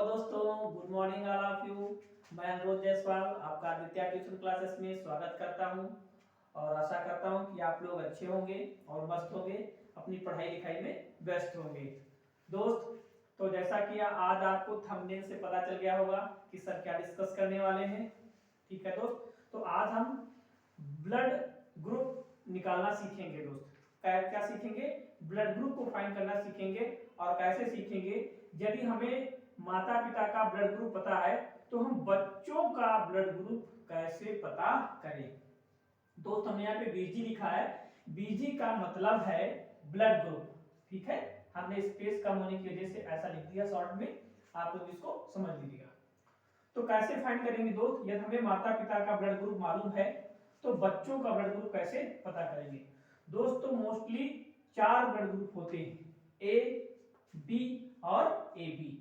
Hello दोस्तों, good morning all of you. मैं अनुरोध जायसवाल आपका आदित्य ट्यूशन क्लासेस में स्वागत करता हूं और आशा करता हूं कि आप लोग अच्छे होंगे और मस्त होंगे, अपनी पढ़ाई लिखाई में व्यस्त होंगे। दोस्त, तो जैसा कि आज आपको थंबनेल से पता चल गया होगा कि सर क्या डिस्कस करने वाले हैं। ठीक है दोस्त, तो आज हम ब्लड ग्रुप निकालना सीखेंगे। दोस्त क्या सीखेंगे? ब्लड ग्रुप को फाइंड करना सीखेंगे। और कैसे सीखेंगे? यदि हमें माता पिता का ब्लड ग्रुप पता है तो हम बच्चों का ब्लड ग्रुप कैसे पता करें। दोस्त हमने यहाँ पे बीजी लिखा है। बीजी का मतलब है ब्लड ग्रुप। ठीक है, हमने स्पेस कम होने की वजह से ऐसा लिख दिया शॉर्ट में, आप लोग इसको समझ लीजिएगा। तो कैसे फाइंड करेंगे दोस्त? यदि हमें माता पिता का ब्लड ग्रुप मालूम है तो बच्चों का ब्लड ग्रुप कैसे पता करेंगे? दोस्तों मोस्टली 4 ब्लड ग्रुप होते हैं, ए, बी और ए बी।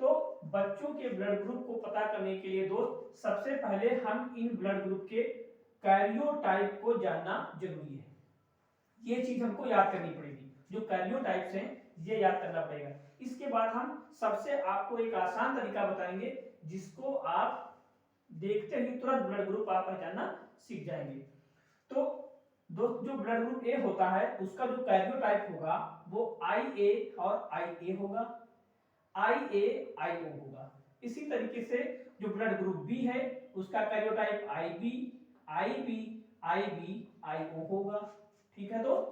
तो बच्चों के ब्लड ग्रुप को पता करने के लिए दोस्त सबसे पहले हम इन ब्लड ग्रुप के कैरियोटाइप को जानना जरूरी है। ये चीज हमको याद करनी पड़ेगी, जो कैरियोटाइप्स हैं ये याद करना पड़ेगा। इसके बाद हम सबसे आपको एक आसान तरीका बताएंगे जिसको आप देखते ही तुरंत ब्लड ग्रुप आप पहचानना सीख जाएंगे। तो दोस्त जो ब्लड ग्रुप ए होता है उसका जो कैरियोटाइप होगा वो IA और IA होगा, IA IO होगा। इसी तरीके से जो ब्लड ग्रुप बी है उसका कैरियोटाइप IB IO होगा। ठीक है दोस्त,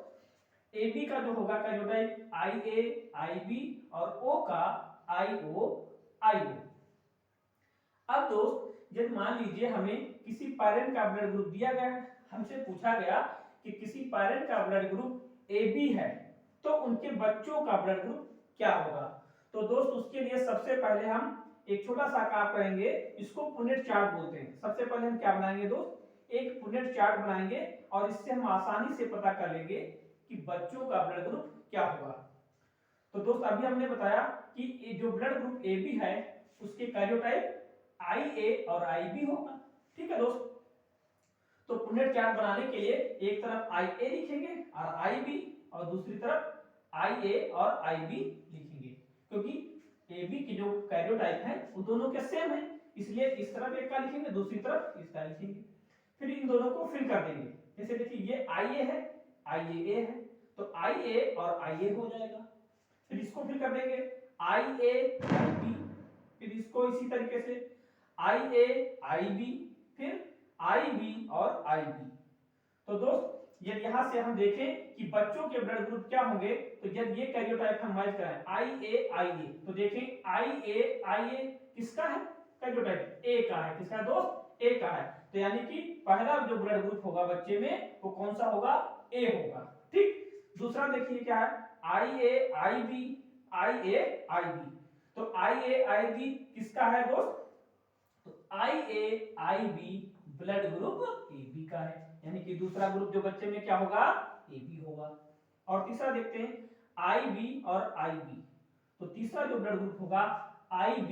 AB का जो होगा कैरियोटाइप IA IB और O का IO। अब दोस्त यदि मान लीजिए हमें किसी पेरेंट का ब्लड ग्रुप दिया गया, हमसे पूछा गया कि किसी पेरेंट का ब्लड ग्रुप AB है तो उनके बच्चों का ब्लड ग्रुप क्या होगा। तो दोस्त उसके लिए सबसे पहले हम एक छोटा सा काम करेंगे, इसको पुनेट चार्ट बोलते हैं। सबसे पहले हम क्या बनाएंगे दोस्त? एक पुनेट चार्ट बनाएंगे और इससे हम आसानी से पता कर लेंगे कि बच्चों का ब्लड ग्रुप क्या होगा। तो दोस्त अभी हमने बताया कि जो ब्लड ग्रुप AB है उसके कैरियोटाइप IA और IB होगा। ठीक है दोस्त, तो पुनेट चार्ट बनाने के लिए एक तरफ IA लिखेंगे और IB और दूसरी तरफ IA और IB लिखेंगे, क्योंकि AB की जो कैरियोटाइप है वो दोनों के सेम है, इसलिए इस तरफ एक का लिखेंगे, दूसरी तरफ इसका लिखेंगे। फिर इन दोनों को फिल कर देंगे। जैसे देखिए ये IA है, IA है, तो IA और IA हो जाएगा। फिर इसको फिल कर देंगे IA IB, फिर इसको इसी तरीके से IA IB, फिर IB और IB। तो दोस्त यदि यहां से हम देखें कि बच्चों के ब्लड ग्रुप क्या होंगे तो यदि ये कैरियोटाइप हम मैच कराएं IA तो देखें IA किसका है? कैरियोटाइप A का है। किसका है दोस्त? A का है। तो यानी कि पहला जो ब्लड ग्रुप होगा बच्चे में वो कौन सा होगा? A होगा। ठीक, दूसरा देखिए क्या है? IA IB। तो IA किसका है दोस्त? तो IA ब्लड ग्रुप AB का है, यानी कि दूसरा ग्रुप जो बच्चे में क्या होगा? AB होगा। और तीसरा देखते हैं IB और IB। तो तीसरा जो ब्लड ग्रुप होगा IB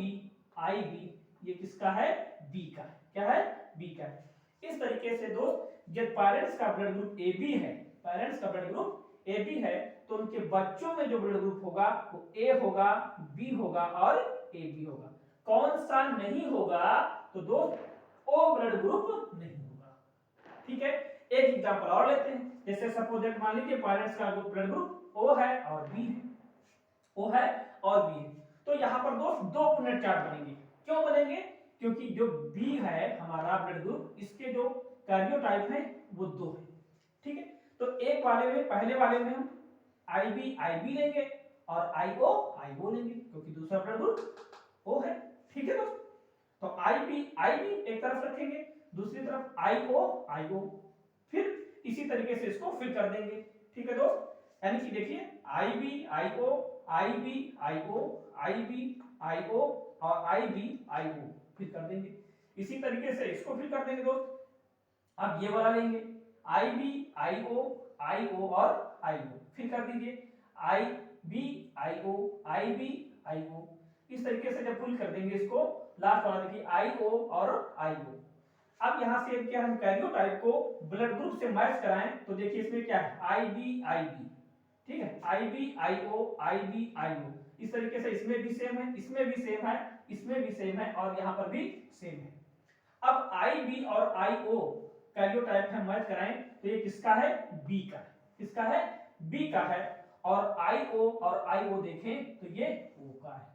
ये किसका है? B का है। क्या है? B का है। इस तरीके से दोस्त जब पेरेंट्स का ब्लड ग्रुप AB है, पेरेंट्स का ब्लड ग्रुप AB है तो उनके बच्चों में जो ब्लड ग्रुप होगा वो A होगा, B होगा और AB होगा। कौन सा नहीं होगा? तो दोस्त O ब्लड ग्रुप नहीं होगा। ठीक है, एक एग्जांपल और लेते हैं। जैसे सपोज दैट मान लीजिए पेरेंट्स का ब्लड ग्रुप O है और B है, O है और B है, तो यहां पर दोस्त दो पुनेट चार्ट बनेंगे। क्यों बनेंगे? क्योंकि जो B है हमारा ब्लड ग्रुप, इसके जो कैरियोटाइप है वो 2 है। ठीक है, तो एक वाले में, पहले वाले में हम IB लेंगे और IO लेंगे, क्योंकि दूसरा ब्लड ग्रुप O है। ठीक है दोस्त, तो IB एक तरफ रखेंगे, दूसरी तरफ IO। फिर इसी तरीके से इसको फिल कर देंगे। ठीक है दोस्त, यानी कि देखिए IB IO और IB फिल कर देंगे। इसी तरीके से इसको फिल कर देंगे दोस्त। अब ये वाला लेंगे IB और IO फिल कर दीजिए IB IO। इस तरीके से जब फिल कर देंगे इसको, लास्ट वाला देखिए IO और IO। अब यहां से क्या हम कैरियोटाइप को ब्लड ग्रुप से मैच कराएं तो देखिए इसमें क्या है? IB। ठीक है, IB IO इस तरीके से इसमें भी सेम है, इसमें भी सेम है, इसमें भी सेम है और यहाँ पर भी सेम है। अब आई बी और आई ओ कैरियोटाइप है, मैच कराएं तो ये किसका है, बी का है। किसका है, बी का है। और आई ओ और आई ओ देखें तो ये ओ का है।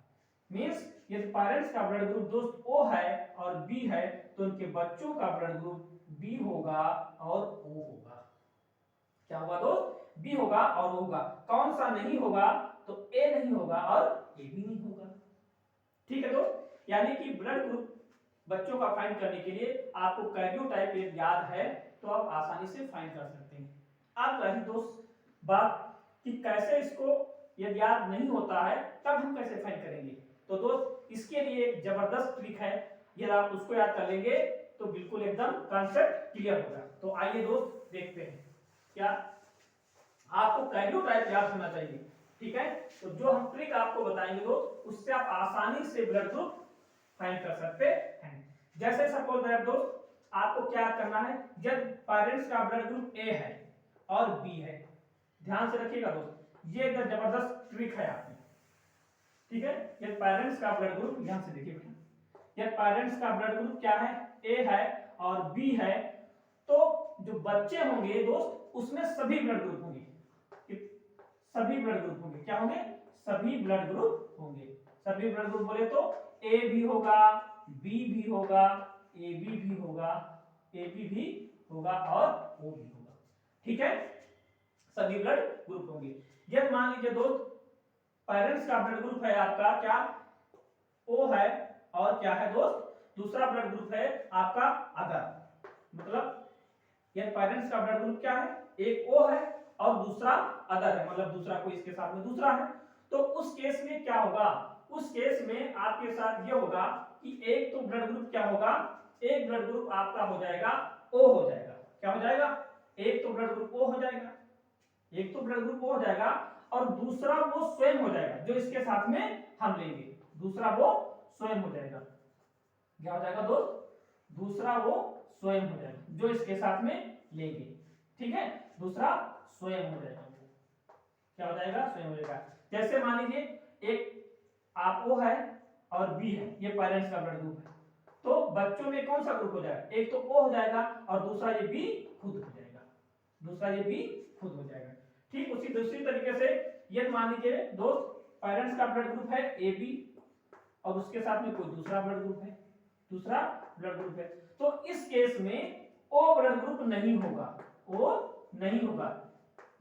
मींस यदि पेरेंट्स का ब्लड ग्रुप दोस्त ओ है और बी है तो उनके बच्चों का ब्लड ग्रुप बी होगा और ओ होगा। क्या होगा दोस्त, बी होगा और ओ होगा। कौन सा नहीं होगा, तो ए नहीं होगा और ए भी नहीं होगा। ठीक है दोस्त, यानी कि ब्लड ग्रुप बच्चों का फाइंड करने के लिए आपको कैरियोटाइप यदि याद है तो आप आसानी से फाइंड कर सकते हैं। अब रही दोस्त बात कि कैसे इसको यदि याद नहीं होता है तब हम कैसे फाइंड करेंगे। तो दोस्त इसके लिए एक जबरदस्त ट्रिक है, यदि आप उसको याद कर लेंगे तो बिल्कुल एकदम कांसेप्ट क्लियर होगा। तो आइए दोस्त देखते हैं। क्या आपको कैरियोटाइप याद होना चाहिए, ठीक है। तो जो हम ट्रिक आपको बताएंगे दोस्त उससे आप आसानी से ब्लड ग्रुप फाइंड कर सकते हैं। जैसे सपोज दैट दोस्त आपको क्या करना है, जब पेरेंट्स का ब्लड ग्रुप ए है और बी है, ध्यान से रखिएगा दोस्त, ये एक जबरदस्त ट्रिक है आपकी, ठीक है। ये पेरेंट्स का ब्लड ग्रुप, यहां से देखिए बेटा, ये पेरेंट्स का ब्लड ग्रुप क्या है, ए है और बी है, तो जो बच्चे होंगे दोस्त उसमें सभी ब्लड ग्रुप होंगे, सभी ब्लड ग्रुप होंगे। क्या होंगे, सभी ब्लड ग्रुप होंगे। सभी ब्लड ग्रुप बोले तो ए भी होगा, बी भी होगा, ए बी भी होगा, ए बी भी होगा और ओ भी होगा, ठीक है। सभी ब्लड ग्रुप होंगे। यदि मान लीजिए दोस्त पेरेंट्स का ब्लड ग्रुप है आपका क्या, ओ है, और क्या है दोस्त दूसरा ब्लड ग्रुप है आपका अदर, मतलब यदि पेरेंट्स का ब्लड ग्रुप क्या है, एक ओ है और दूसरा अदर है, मतलब दूसरा कोई इसके साथ में दूसरा है, तो उस केस में क्या होगा, उस केस में आपके साथ ये होगा कि एक तो ब्लड ग्रुप क्या होगा, एक ब्लड ग्रुप आपका हो जाएगा ओ हो जाएगा। क्या हो जाएगा, एक तो ब्लड ग्रुप ओ हो जाएगा, एक तो ब्लड ग्रुप ओ हो जाएगा और दूसरा वो स्वयं हो जाएगा जो इसके साथ में हम लेंगे, दूसरा वो स्वयं हो जाएगा। क्या हो जाएगा दोस्त, दूसरा वो स्वयं हो जाएगा जो इसके साथ में लेंगे, ठीक है, दूसरा स्वयं हो जाएगा। क्या हो जाएगा, स्वयं हो जाएगा। जैसे मान लीजिए एक आप ओ है और बी है, ये पेरेंट्स का ब्लड ग्रुप है, तो बच्चों में कौन सा ग्रुप हो जाएगा, एक तो ओ हो जाएगा और दूसरा ये बी खुद हो जाएगा, दूसरा ये बी खुद हो जाएगा। ठीक उसी दूसरी तरीके से ये मान लीजिए दोस्त पेरेंट्स का ब्लड ग्रुप है ए बी और उसके साथ में कोई दूसरा ब्लड ग्रुप है, दूसरा ब्लड ग्रुप है, तो इस केस में ओ ब्लड ग्रुप नहीं होगा, ओ नहीं होगा।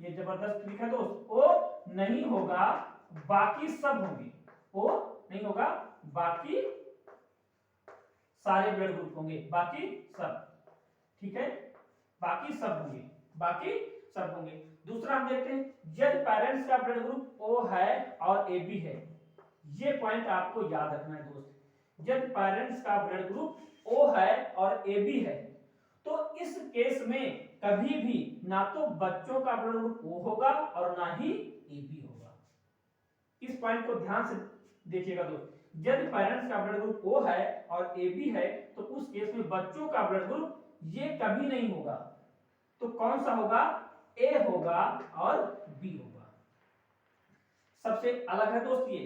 ये जबरदस्त ट्रिक है दोस्त, ओ नहीं होगा, बाकी सब होंगे, ओ नहीं होगा, बाकी सारे ब्लड ग्रुप होंगे, बाकी सब, ठीक है, बाकी सब होंगे, बाकी सब होंगे। दूसरा हम देखते हैं, यदि पेरेंट्स का ब्लड ग्रुप ओ है और ए बी है, ये पॉइंट आपको याद रखना है दोस्त, जब पेरेंट्स का ब्लड ग्रुप ओ है और ए बी है तो इस केस में कभी भी ना तो बच्चों का ब्लड ग्रुप ओ होगा और ना ही ए बी होगा। इस पॉइंट को ध्यान से देखिएगा दोस्त, यदि पेरेंट्स का ब्लड ग्रुप ओ है और ए बी है तो उस केस में बच्चों का ब्लड ग्रुप ये कभी नहीं होगा, तो कौन सा होगा, ए होगा और बी होगा। सबसे अलग है दोस्त, ये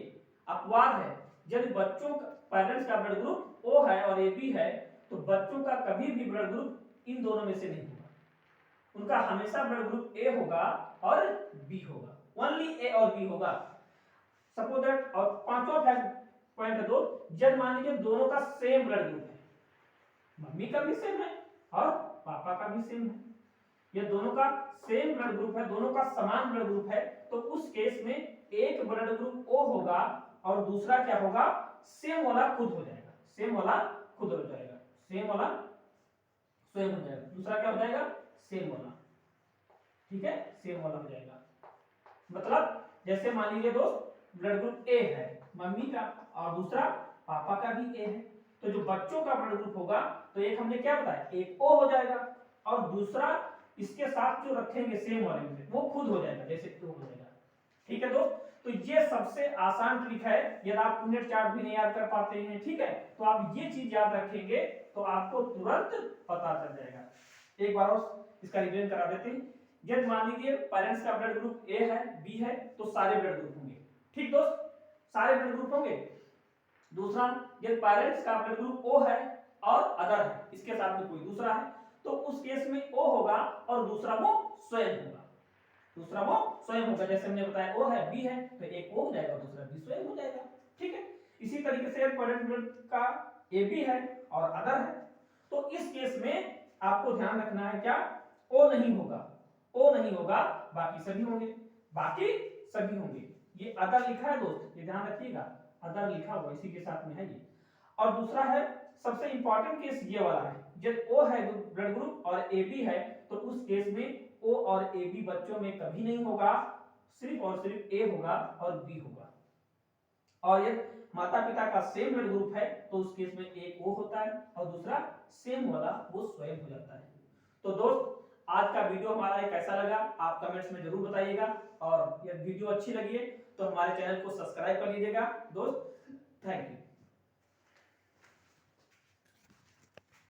अपवाद है, यदि बच्चों का पेरेंट्स का ब्लड ग्रुप ओ है और ए बी है तो बच्चों का कभी भी ब्लड ग्रुप इन दोनों में से नहीं होगा, उनका हमेशा ब्लड ग्रुप ए होगा और बी होगा, ओनली ए और बी होगा। सपोज दैट, और पांचवा पॉइंट है दोस्त, जब मान लीजिए दोनों का सेम ब्लड ग्रुप है, मम्मी का भी सेम है और पापा का भी सेम है, ये दोनों का सेम ब्लड ग्रुप है, दोनों का समान ब्लड ग्रुप है, तो उस केस में एक ब्लड ग्रुप ओ होगा और दूसरा क्या होगा, सेम वाला खुद हो जाएगा, सेम वाला खुद हो जाएगा, सेम वाला स्वयं हो जाएगा, दूसरा क्या हो जाएगा, सेम वाला, ठीक है, सेम वाला हो जाएगा। मतलब जैसे मान लीजिए दोस्त ब्लड ग्रुप ए है मम्मी का और दूसरा पापा का भी ए है, तो जो बच्चों का ब्लड ग्रुप होगा तो एक हमने क्या बताया, एक ओ हो जाएगा और दूसरा इसके साथ जो रखेंगे सेम वाले में वो खुद हो जाएगा, जैसे ओ हो जाएगा, ठीक है दोस्त। तो ये सबसे आसान ट्रिक है, यदि आप यूनिट चार्ट भी नहीं याद कर पाते हैं, ठीक है, तो आप ये चीज याद रखेंगे तो आपको तुरंत पता चल जाएगा। एक बार और इसका रिवीजन करा देते हैं। यदि मान लीजिए पेरेंट्स का ब्लड ग्रुप ए है बी है तो सारे ब्लड ग्रुप होंगे, ठीक दोस्त, सारे ब्लड ग्रुप होंगे। दूसरा, यदि पेरेंट्स का ब्लड ग्रुप ओ है और अदर है, इसके साथ में कोई दूसरा है, तो उस केस में ओ होगा और दूसरा वो स्वयं होगा, दूसरा वो स्वयं होगा। जैसे हमने बताया ओ है, बी है, तो एक ओ हो जाएगा, दूसरा बी स्वयं हो जाएगा। ठीक है, इसी तरीके से पेरेंट ब्लड का ए बी है और अदर है, तो इस केस में आपको ध्यान रखना है क्या, ओ नहीं होगा, ओ नहीं होगा, बाकी सभी होंगे, बाकी सभी होंगे। ये अदर लिखा है दोस्त, ये ध्यान रखिएगा, अदर लिखा हुआ इसी के साथ में है ये। और दूसरा है, सबसे इंपॉर्टेंट केस ये वाला है, जब ओ है ब्लड ग्रुप और ए बी है, तो उस केस में ओ और ए बी बच्चों में कभी नहीं होगा, सिर्फ और सिर्फ ए होगा और बी होगा। और यदि माता पिता का सेम ब्लड ग्रुप है, तो उस केस में एक ओ होता है और दूसरा सेम वाला वो स्वयं हो जाता है। तो दोस्त, आज का वीडियो हमारा कैसा लगा आप कमेंट्स में जरूर बताइएगा, और यदि वीडियो अच्छी लगी है तो हमारे चैनल को सब्सक्राइब कर लीजिएगा दोस्त। Thank you.